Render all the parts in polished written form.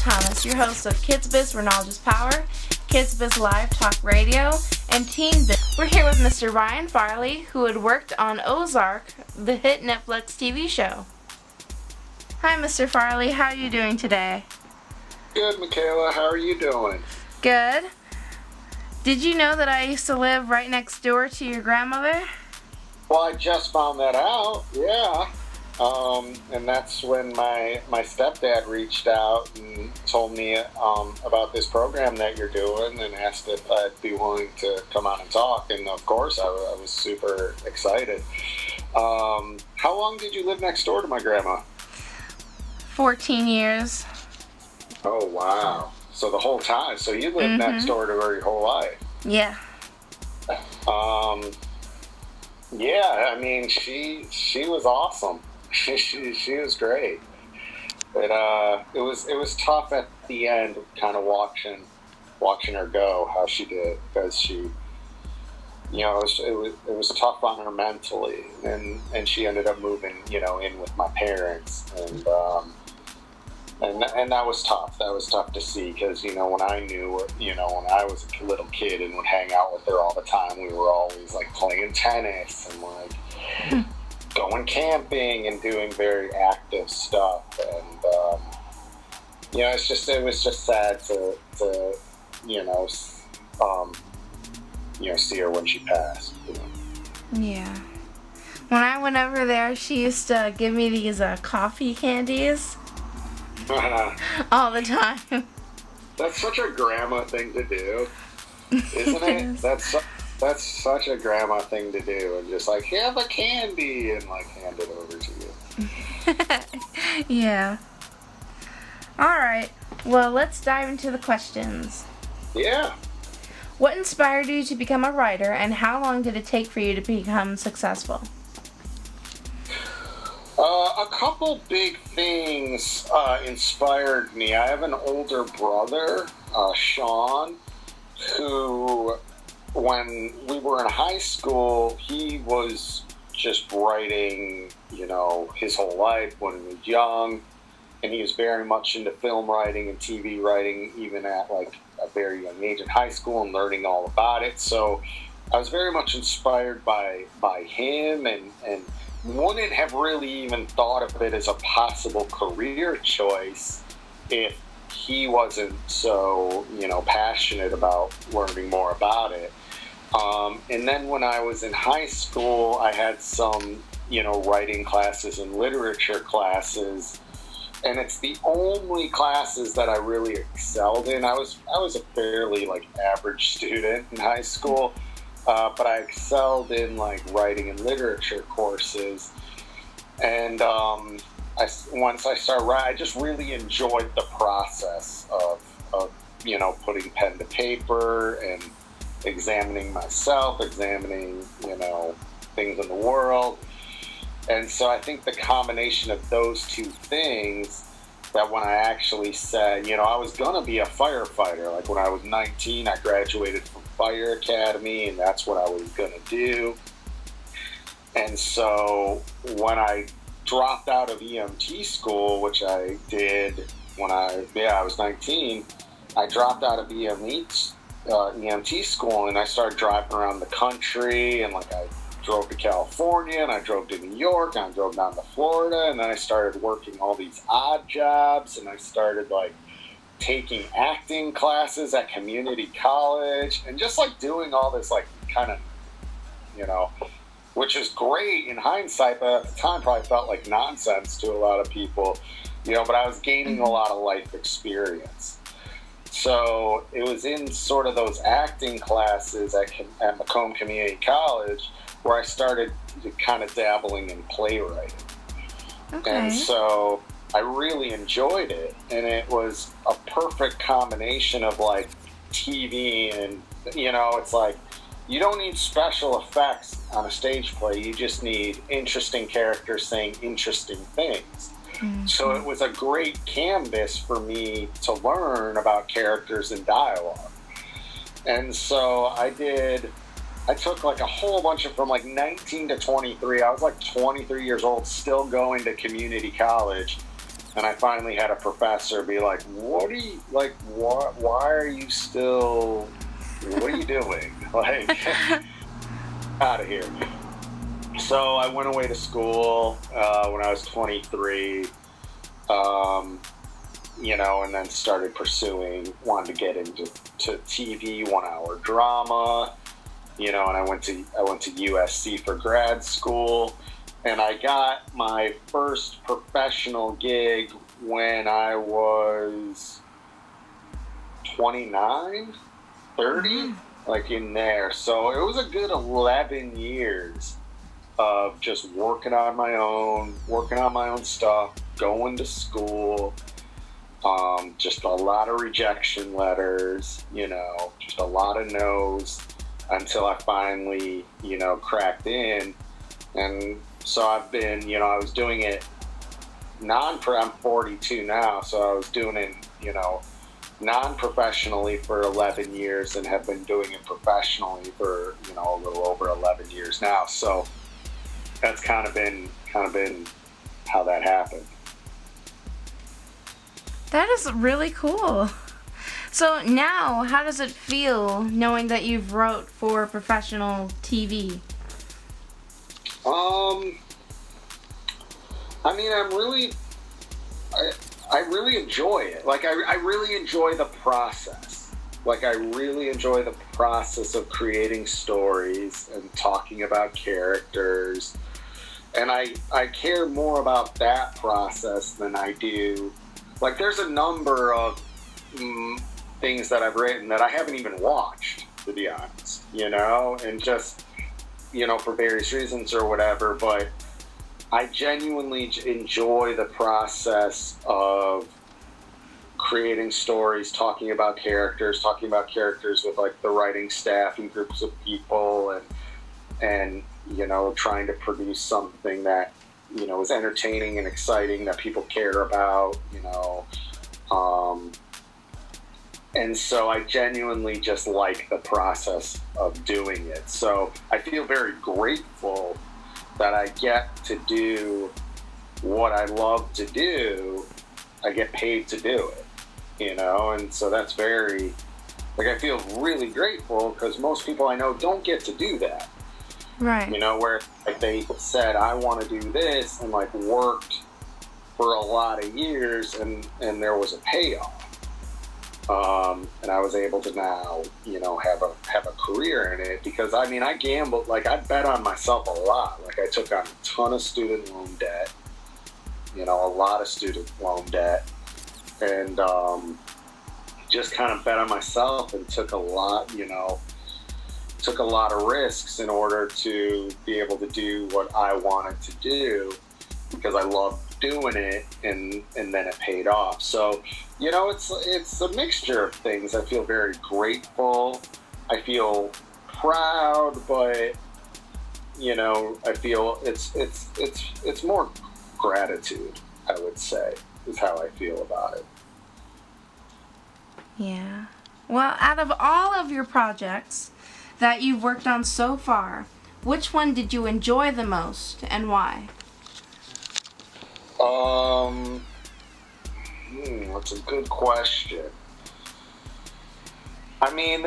Thomas, your host of Kidz Biz, where knowledge is power, Kidz Biz Live Talk Radio, and TeenBiz. We're here with Mr. Ryan Farley, who had worked on Ozark, the hit Netflix TV show. Hi, Mr. Farley. How are you doing today? Good, Makaila. How are you doing? Good. Did you know that I used to live right next door to your grandmother? Well, I just found that out, yeah. And that's when my stepdad reached out and told me about this program that you're doing and asked if I'd be willing to come on and talk. And, of course, I was super excited. How long did you live next door to my grandma? 14 years. Oh, wow. So the whole time. So you lived next door to her your whole life. Yeah. Yeah, I mean, she was awesome. She was great. But it was tough at the end, kind of watching her go, how she did, because she, it was tough on her mentally, and she ended up moving, in with my parents, and that was tough. That was tough to see, because when I when I was a little kid and would hang out with her all the time, we were always like playing tennis and like going camping and doing very active stuff, and it was just sad to see her when she passed. Yeah. When I went over there, she used to give me these coffee candies all the time. That's such a grandma thing to do, isn't it? That's such a grandma thing to do, and just like, have a candy, and like hand it over to you. Yeah. Alright, well, let's dive into the questions. Yeah. What inspired you to become a writer, and how long did it take for you to become successful? A couple big things inspired me. I have an older brother, Sean, who, when we were in high school, he was just writing, his whole life when he was young, and he was very much into film writing and TV writing, even at like a very young age in high school, and learning all about it. So I was very much inspired by him, and wouldn't have really even thought of it as a possible career choice if he wasn't so, passionate about learning more about it. And then when I was in high school, I had some, writing classes and literature classes, and it's the only classes that I really excelled in. I was a fairly average student in high school, but I excelled in writing and literature courses. And once I started writing, I just really enjoyed the process of putting pen to paper and examining myself, examining things in the world. And so I think the combination of those two things, that when I actually said, I was going to be a firefighter. Like when I was 19, I graduated from Fire Academy, and that's what I was going to do. And so when I dropped out of EMT school, which I did when I was 19, I dropped out of EMT school, and I started driving around the country, and I drove to California, and I drove to New York, and I drove down to Florida, and then I started working all these odd jobs, and I started taking acting classes at community college, and just doing all this kind of, which is great in hindsight, but at the time probably felt like nonsense to a lot of people, but I was gaining a lot of life experience. So it was in sort of those acting classes at Macomb Community College where I started kind of dabbling in playwriting. Okay. And so I really enjoyed it, and it was a perfect combination of TV and, it's you don't need special effects on a stage play, you just need interesting characters saying interesting things. Mm-hmm. So it was a great canvas for me to learn about characters and dialogue. And so I took a whole bunch of, from 19 to 23, I was 23 years old, still going to community college, And I finally had a professor be like, what are you, like, why are you still, what are you doing? Like, out of here. So I went away to school when I was 23, you know, and then started wanted to get into TV, 1 hour drama, you know, and I went to USC for grad school. And I got my first professional gig when I was 29, 30, like in there. So it was a good 11 years of just working on my own stuff, going to school, just a lot of rejection letters, you know, just a lot of no's until I finally, you know, cracked in. And so I've been, you know, I was doing it I'm 42 now, so I was doing it, you know, non-professionally for 11 years and have been doing it professionally for, you know, a little over 11 years now. So that's kind of been how that happened. That is really cool. So now, how does it feel knowing that you've wrote for professional TV? I mean, I really enjoy it. Like, I really enjoy the process. Like, I really enjoy the process of creating stories and talking about characters. And I care more about that process than I do. Like, there's a number of things that I've written that I haven't even watched, to be honest, you know, and just, you know, for various reasons or whatever, but I genuinely enjoy the process of creating stories, talking about characters with like the writing staff and groups of people, and you know, trying to produce something that, you know, is entertaining and exciting that people care about, you know, and so I genuinely just like the process of doing it. So I feel very grateful that I get to do what I love to do. I get paid to do it, you know, and so that's very, like, I feel really grateful because most people I know don't get to do that. Right. You know, where like they said, I want to do this, and like worked for a lot of years, and there was a payoff. And I was able to now, you know, have a career in it because, I mean, I gambled, like I bet on myself a lot. Like I took on a ton of student loan debt, you know, a lot of student loan debt, and just kind of bet on myself and took a lot of risks in order to be able to do what I wanted to do because I loved doing it, and then it paid off. So, you know, it's a mixture of things. I feel very grateful. I feel proud, but, you know, I feel it's more gratitude, I would say, is how I feel about it. Yeah. Well, out of all of your projects that you've worked on so far, which one did you enjoy the most and why? That's a good question. I mean,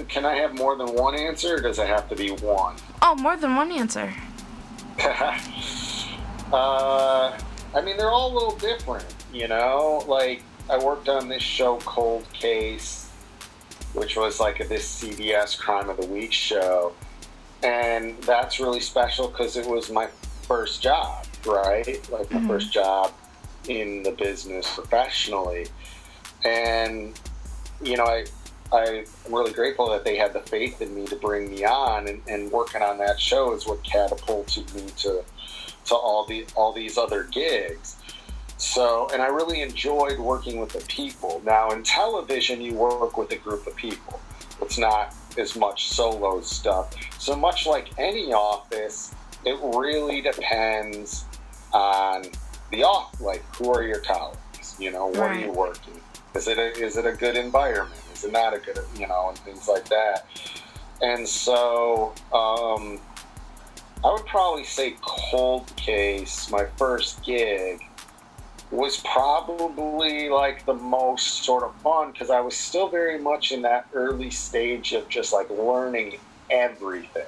can I have more than one answer, or does it have to be one? Oh, more than one answer. I mean, they're all a little different, you know? Like, I worked on this show, Cold Case, which was like this CBS Crime of the Week show. And that's really special because it was my first job, right? Like my first job in the business professionally. And, you know, I'm really grateful that they had the faith in me to bring me on, and working on that show is what catapulted me to all these other gigs. So, and I really enjoyed working with the people. Now, in television, you work with a group of people. It's not as much solo stuff. So much like any office, it really depends on the office. Like, who are your colleagues? You know, what are you working? Is it a good environment? Is it not a good, you know, and things like that. And so, I would probably say Cold Case, my first gig, was probably like the most sort of fun, because I was still very much in that early stage of just like learning everything,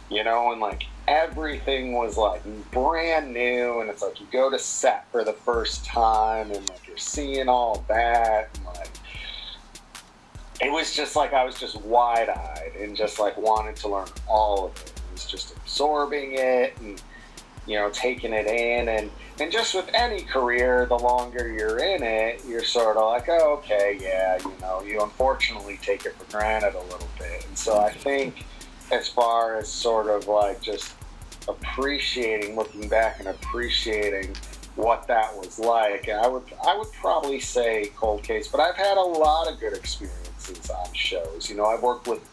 and like everything was like brand new, and it's like you go to set for the first time and like you're seeing all that, and like it was just like I was just wide-eyed and just like wanted to learn all of it. It was just absorbing it and taking it in, and just with any career, the longer you're in it, you're sort of like, oh, okay, yeah, you unfortunately take it for granted a little bit. And so I think as far as sort of like just looking back and appreciating what that was like, I would probably say Cold Case, but I've had a lot of good experiences on shows. I've worked with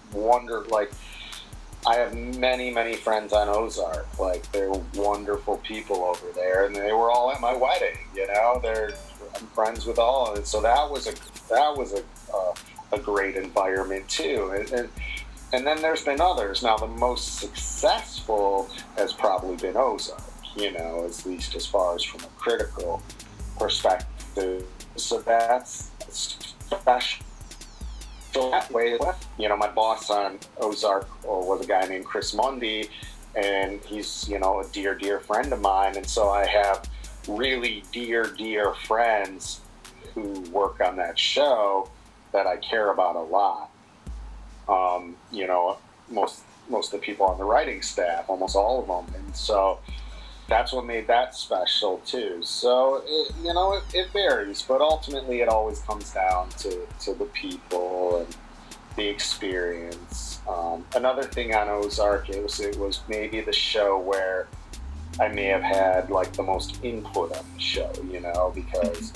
I have many, many friends on Ozark. Like, they're wonderful people over there, and they were all at my wedding. I'm friends with all, and so that was a great environment too. And then there's been others. Now, the most successful has probably been Ozark. At least as far as from a critical perspective. So that's special. So that way, my boss on Ozark was a guy named Chris Mundy, and he's, a dear, dear friend of mine. And so I have really dear, dear friends who work on that show that I care about a lot. Most of the people on the writing staff, almost all of them. And so that's what made that special too. So, it varies, but ultimately it always comes down to the people and the experience. Another thing on Ozark, it was maybe the show where I may have had like the most input on the show, because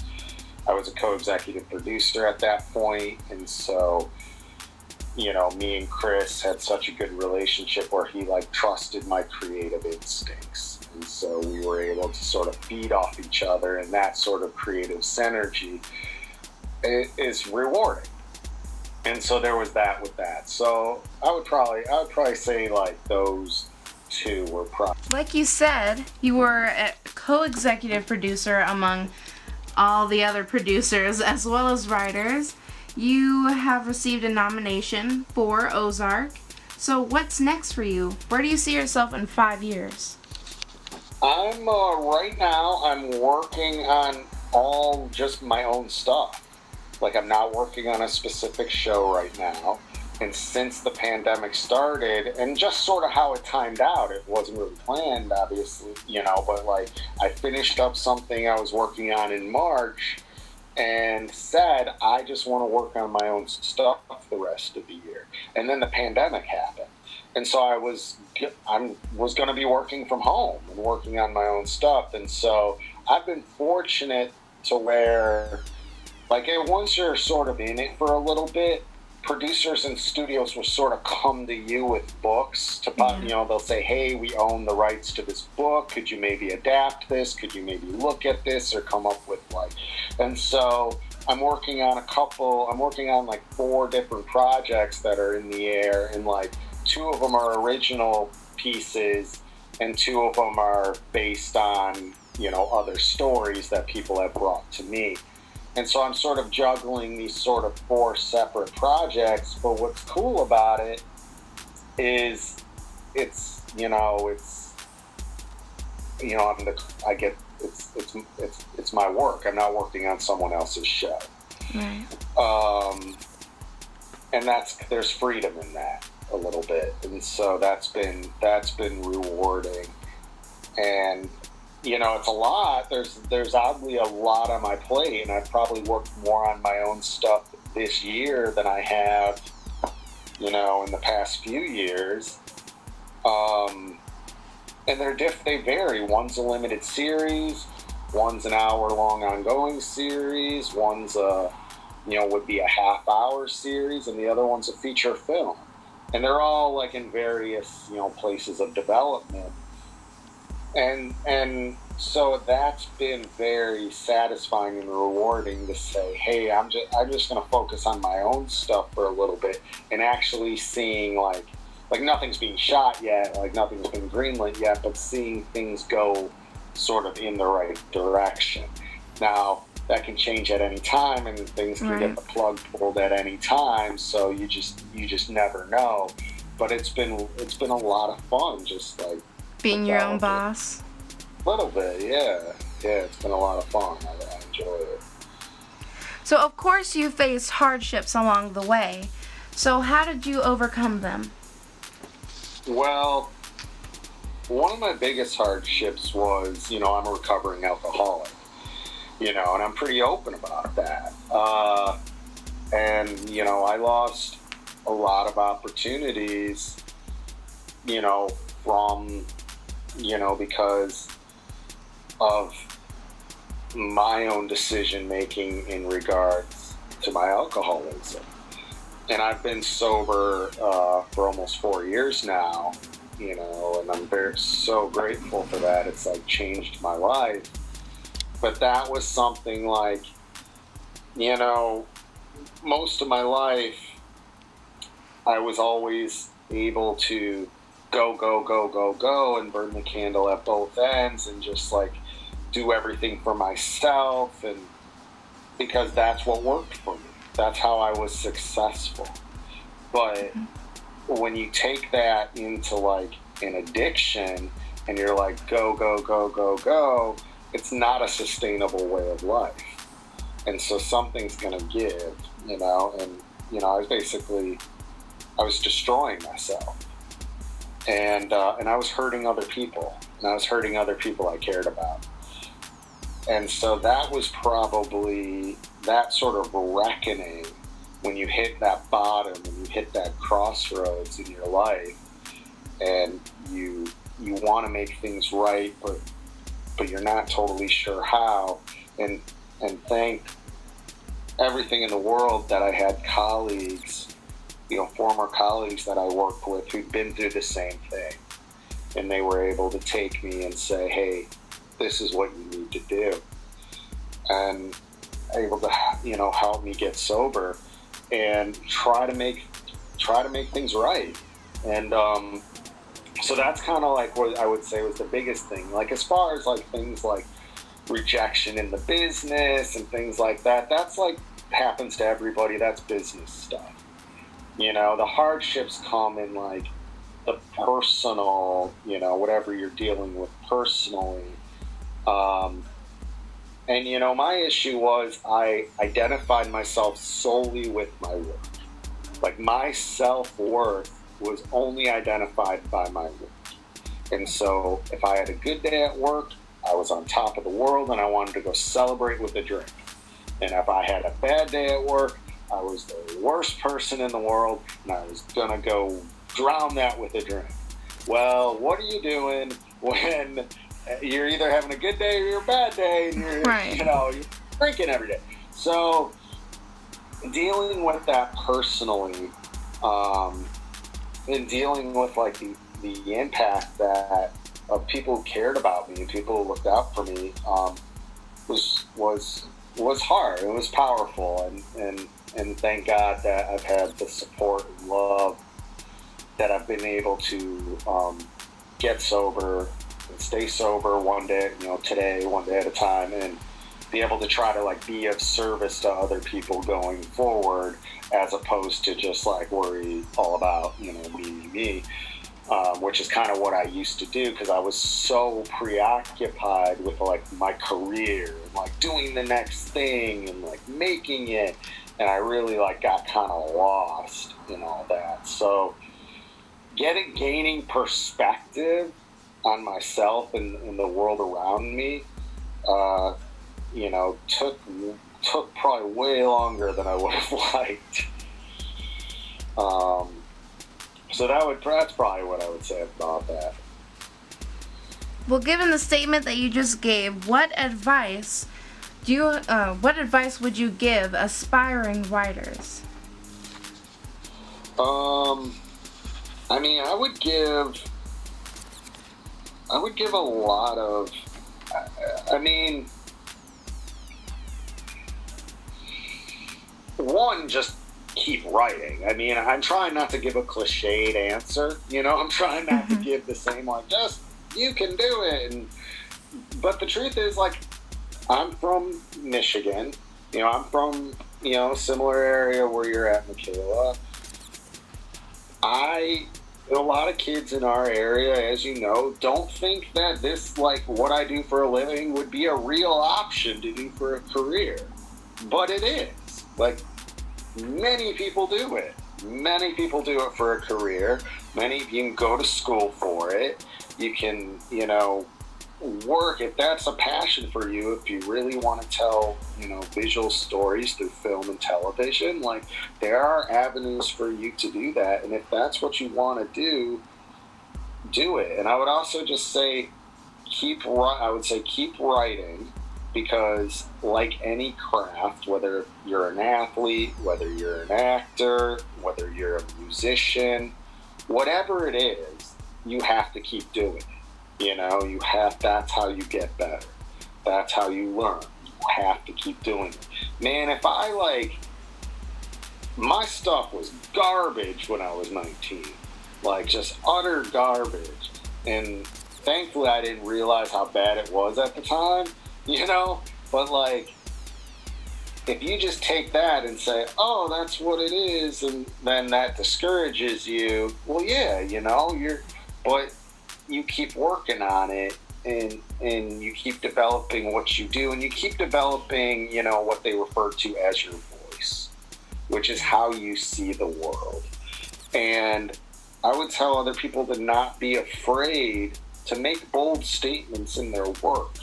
I was a co-executive producer at that point, and so me and Chris had such a good relationship where he like trusted my creative instincts. And so we were able to sort of feed off each other, and that sort of creative synergy is rewarding. And so there was that with that. So I would probably say like those two were probably. Like you said, you were a co-executive producer among all the other producers as well as writers. You have received a nomination for Ozark. So what's next for you? Where do you see yourself in 5 years? I'm right now I'm working on all just my own stuff. Like, I'm not working on a specific show right now. And since the pandemic started, and just sort of how it timed out, it wasn't really planned, obviously, but like I finished up something I was working on in March and said, I just want to work on my own stuff the rest of the year. And then the pandemic happened. And so I was going to be working from home and working on my own stuff. And so I've been fortunate to where, like, once you're sort of in it for a little bit, producers and studios will sort of come to you with books to, they'll say, hey, we own the rights to this book. Could you maybe adapt this? Could you maybe look at this or come up with like, and so I'm working on like 4 different projects that are in the air, and like 2 of them are original pieces and 2 of them are based on, other stories that people have brought to me. And so I'm sort of juggling these sort of 4 separate projects, but what's cool about it is it's my work. I'm not working on someone else's show. Right. And there's freedom in that a little bit. And so that's been rewarding. And it's a lot. There's oddly a lot on my plate, and I've probably worked more on my own stuff this year than I have, in the past few years. And they vary. One's a limited series, one's an hour-long ongoing series, one's would be a half-hour series, and the other one's a feature film. And they're all like in various, places of development. And so that's been very satisfying and rewarding to say, hey, I'm just going to focus on my own stuff for a little bit, and actually seeing like nothing's being shot yet, like nothing's been greenlit yet, but seeing things go sort of in the right direction. Now, that can change at any time, and things can get the plug pulled at any time, so you just never know. But it's been a lot of fun, just like being your own boss. A little bit, yeah. It's been a lot of fun. I enjoy it. So of course you faced hardships along the way. So how did you overcome them? Well, one of my biggest hardships was, I'm a recovering alcoholic, and I'm pretty open about that. And I lost a lot of opportunities, from, because of my own decision making in regards to my alcoholism. And I've been sober for almost 4 years now, and I'm so grateful for that. It's like changed my life. But that was something like, most of my life, I was always able to go, and burn the candle at both ends and just like do everything for myself, and because that's what worked for me. That's how I was successful. But when you take that into like an addiction and you're like go, it's not a sustainable way of life. And so something's gonna give, and I was destroying myself. And I was hurting other people. And I was hurting other people I cared about. And so that was probably that sort of reckoning when you hit that bottom and you hit that crossroads in your life, and you want to make things right, but you're not totally sure how. And thank everything in the world that I had colleagues, former colleagues that I worked with who'd been through the same thing, and they were able to take me and say, hey, this is what you need to do, and able to help me get sober and try to make things right. And so that's kind of like what I would say was the biggest thing. Like as far as like things like rejection in the business and things like that, that's like happens to everybody. That's business stuff. The hardships come in like the personal, whatever you're dealing with personally. And my issue was I identified myself solely with my work. Like my self-worth was only identified by my work. And so if I had a good day at work, I was on top of the world and I wanted to go celebrate with a drink. And if I had a bad day at work, I was the worst person in the world and I was gonna go drown that with a drink. Well, what are you doing when you're either having a good day or you're a bad day, and you're drinking every day? So dealing with that personally, and dealing with like the impact that of people who cared about me and people who looked out for me, was hard. It was powerful, and thank God that I've had the support and love that I've been able to get sober and stay sober one day, today, one day at a time, and be able to try to like be of service to other people going forward, as opposed to just like worry all about, me, which is kind of what I used to do, because I was so preoccupied with like my career and like doing the next thing and like making it, and I really like got kind of lost in all that. So gaining perspective on myself and the world around me, took probably way longer than I would have liked. So that's probably what I would say about that. Well, given the statement that you just gave, what advice would you give aspiring writers? I would give a lot of, one, just keep writing. I'm trying not to give a cliched answer, I'm trying not to give the same, like, just, you can do it. But the truth is, like, I'm from Michigan. I'm from, a similar area where you're at, Makaila. A lot of kids in our area, as you know, don't think that this, like, what I do for a living would be a real option to do for a career. But it is. Like, many people do it. Many people do it for a career. You can go to school for it. You can, work, if that's a passion for you, if you really want to tell, visual stories through film and television, like, there are avenues for you to do that. And if that's what you want to do it. And I would also just say, keep writing, because like any craft, whether you're an athlete, whether you're an actor, whether you're a musician, whatever it is, you have to keep doing it. That's how you get better. That's how you learn. You have to keep doing it. Man, if my stuff was garbage when I was 19. Like, just utter garbage. And thankfully I didn't realize how bad it was at the time, But, like, if you just take that and say, oh, that's what it is, and then that discourages you, well, yeah, but you keep working on it, and you keep developing what you do, and you keep developing, what they refer to as your voice, which is how you see the world. And I would tell other people to not be afraid to make bold statements in their work,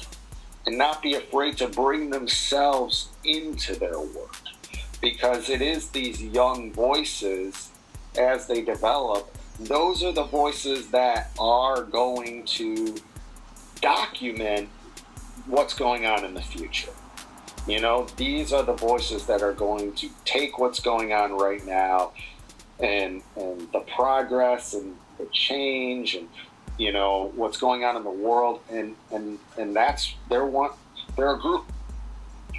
and not be afraid to bring themselves into their work, because it is these young voices, as they develop, those are the voices that are going to document what's going on in the future. These are the voices that are going to take what's going on right now, and the progress and the change, and what's going on in the world, and that's they're a group.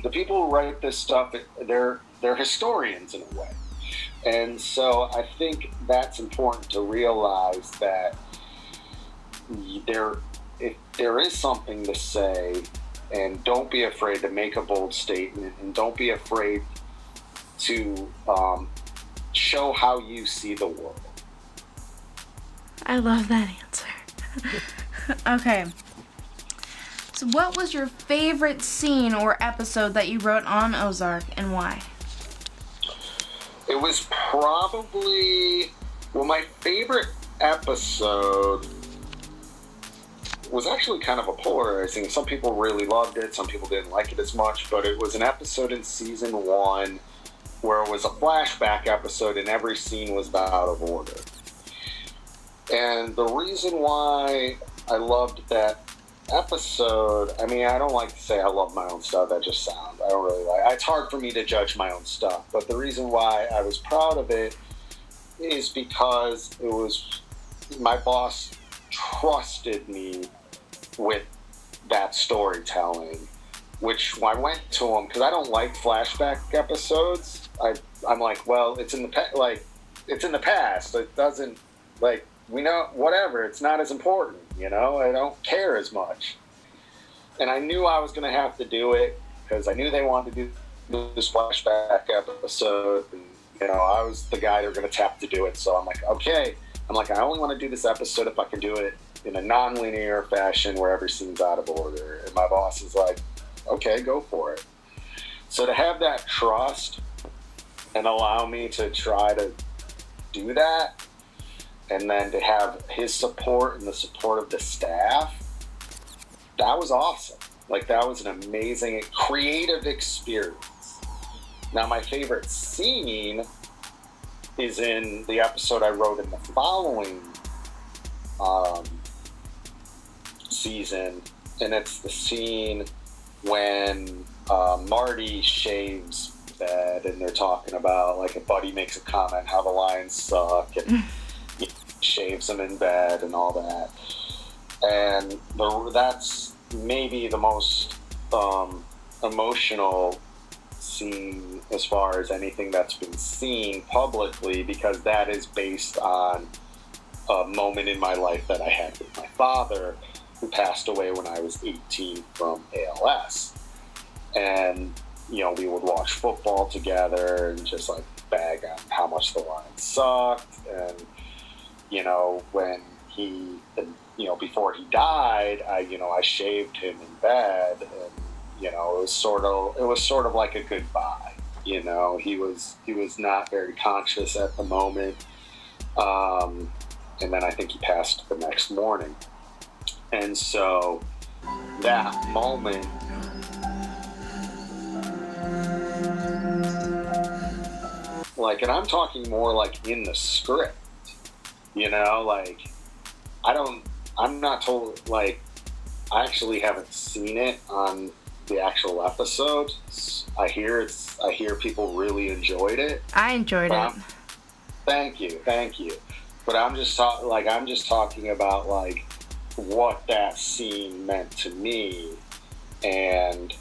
The people who write this stuff, they're historians in a way. And so I think that's important to realize, that if there is something to say, and don't be afraid to make a bold statement, and don't be afraid to show how you see the world. I love that answer. Okay. So what was your favorite scene or episode that you wrote on Ozark, and why? It was probably, my favorite episode was actually kind of a polarizing. Some people really loved it, some people didn't like it as much, but it was an episode in season 1 where it was a flashback episode, and every scene was out of order. And the reason why I loved that episode, I don't like to say I love my own stuff, that just sounds, I don't really like, it's hard for me to judge my own stuff, but the reason why I was proud of it is because it was, my boss trusted me with that storytelling, which when I went to him, because I don't like flashback episodes, I'm like, well, it's in the past, it doesn't, we know, whatever, it's not as important, I don't care as much. And I knew I was going to have to do it, because I knew they wanted to do this flashback episode, and, I was the guy they were going to tap to do it, so I'm like, okay. I only want to do this episode if I can do it in a non-linear fashion where every scene's out of order. And my boss is like, okay, go for it. So to have that trust and allow me to try to do that, and then to have his support and the support of the staff, that was awesome. That was an amazing, creative experience. Now, my favorite scene is in the episode I wrote in the following season, and it's the scene when Marty shaves bed, and they're talking about, a buddy makes a comment how the Lions suck, and he shaves them in bed and all that. And that's maybe the most emotional scene as far as anything that's been seen publicly, because that is based on a moment in my life that I had with my father, who passed away when I was 18 from ALS. and, you know, we would watch football together and just like bag on how much the Lions sucked. And, you know, when he, you know, before he died, I shaved him in bed, and, you know, it was sort of like a goodbye. You know, he was not very conscious at the moment. And then I think he passed the next morning. And so that moment, like, and I'm talking more like in the script, you know, like, I'm not told, like, I actually haven't seen it on the actual episode. I hear people really enjoyed it. I enjoyed it. Thank you. But I'm just talking about like what that scene meant to me, and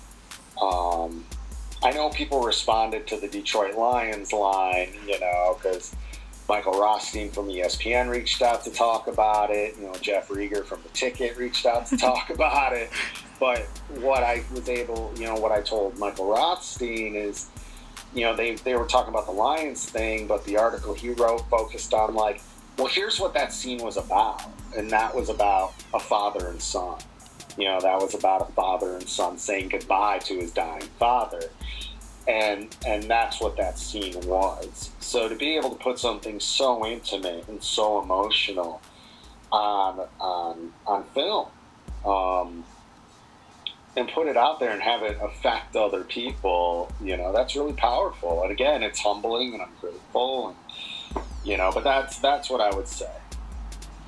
I know people responded to the Detroit Lions line, you know, because Michael Rothstein from ESPN reached out to talk about it. You know, Jeff Rieger from The Ticket reached out to talk about it. But what I told Michael Rothstein is, you know, they were talking about the Lions thing, but the article he wrote focused on like, well, here's what that scene was about. And that was about a father and son. You know, that was about a father and son saying goodbye to his dying father. And that's what that scene was. So to be able to put something so intimate and so emotional on film, and put it out there and have it affect other people, you know, that's really powerful. And again, it's humbling, and I'm grateful, and, you know, but that's what I would say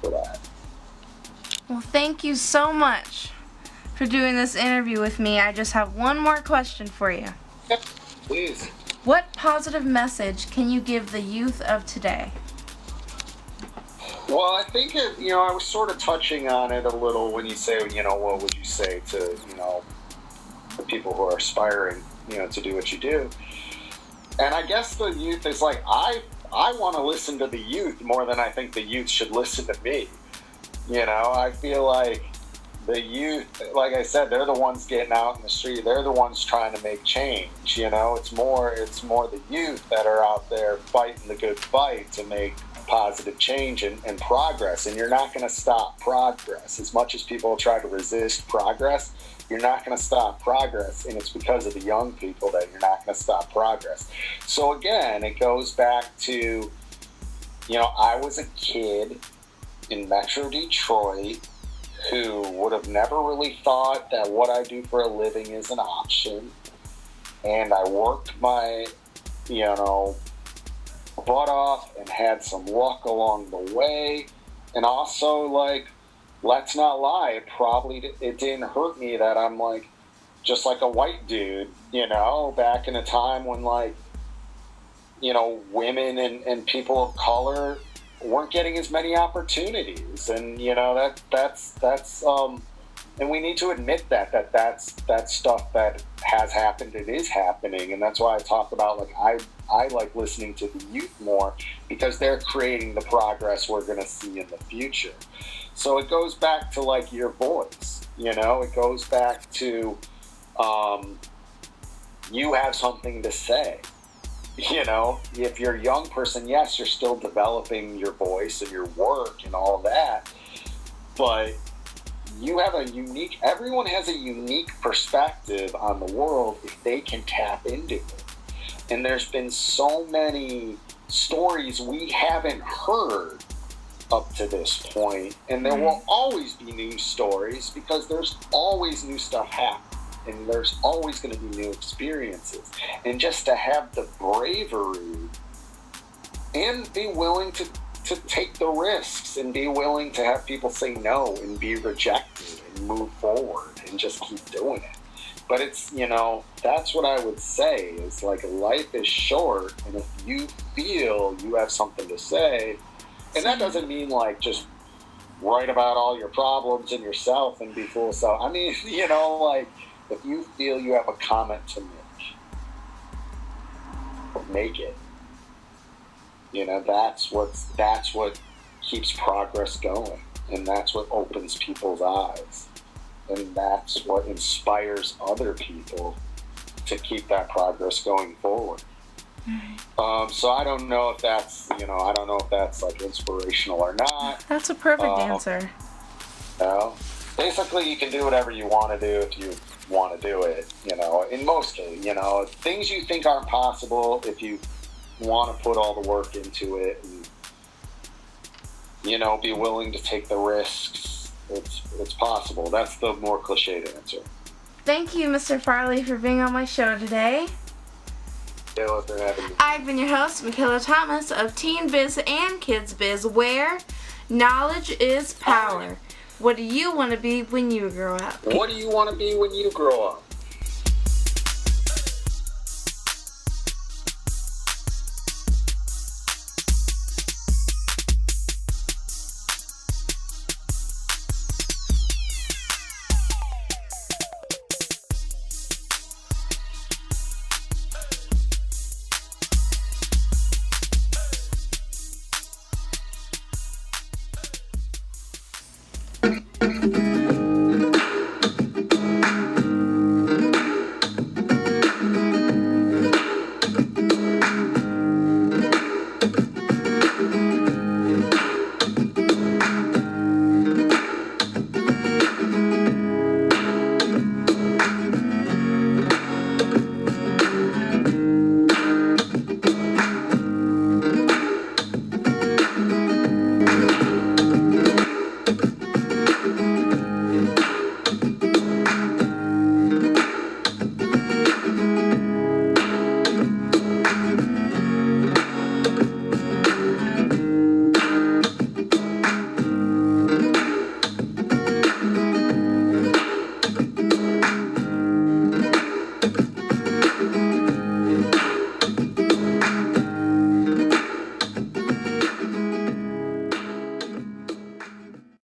for that. Well, thank you so much for doing this interview with me. I just have one more question for you. Yep, please. What positive message can you give the youth of today? Well, I think, you know, I was sort of touching on it a little when you say, you know, what would you say to, you know, the people who are aspiring, you know, to do what you do. And I guess the youth is like, I want to listen to the youth more than I think the youth should listen to me. You know, I feel like the youth, like I said, they're the ones getting out in the street. They're the ones trying to make change. You know, it's more the youth that are out there fighting the good fight to make positive change and progress. And you're not going to stop progress. As much as people try to resist progress, you're not going to stop progress. And it's because of the young people that you're not going to stop progress. So again, it goes back to, you know, I was a kid in Metro Detroit who would have never really thought that what I do for a living is an option. And I worked my, you know, butt off and had some luck along the way. And also, like, let's not lie, it didn't hurt me that I'm like just like a white dude, you know, back in a time when, like, you know, women and people of color weren't getting as many opportunities. And, you know, that's and we need to admit that's stuff that has happened. It is happening. And that's why I talk about, like, I like listening to the youth more, because they're creating the progress we're going to see in the future. So it goes back to, like, your voice, you know, it goes back to you have something to say. You know, if you're a young person, yes, you're still developing your voice and your work and all that, but you have everyone has a unique perspective on the world if they can tap into it. And there's been so many stories we haven't heard up to this point, and there will always be new stories because there's always new stuff happening. And there's always going to be new experiences. And just to have the bravery and be willing to take the risks and be willing to have people say no and be rejected and move forward and just keep doing it. But it's, you know, that's what I would say is, like, life is short, and if you feel you have something to say, and that doesn't mean, like, just write about all your problems and yourself and be full of self. I mean, you know, like, if you feel you have a comment to make it. You know, that's what keeps progress going, and that's what opens people's eyes, and that's what inspires other people to keep that progress going forward. So I don't know if that's, like inspirational or not. That's a perfect answer. Basically, you can do whatever you want to do if you want to do it. In most cases, things you think aren't possible, if you want to put all the work into it and, be willing to take the risks, it's possible. That's the more cliched answer. Thank you, Mr. Farley, for being on my show today. I've been your host, Makaila Thomas of TeenBiz and Kidz Biz, where knowledge is power. What do you want to be when you grow up? What do you want to be when you grow up?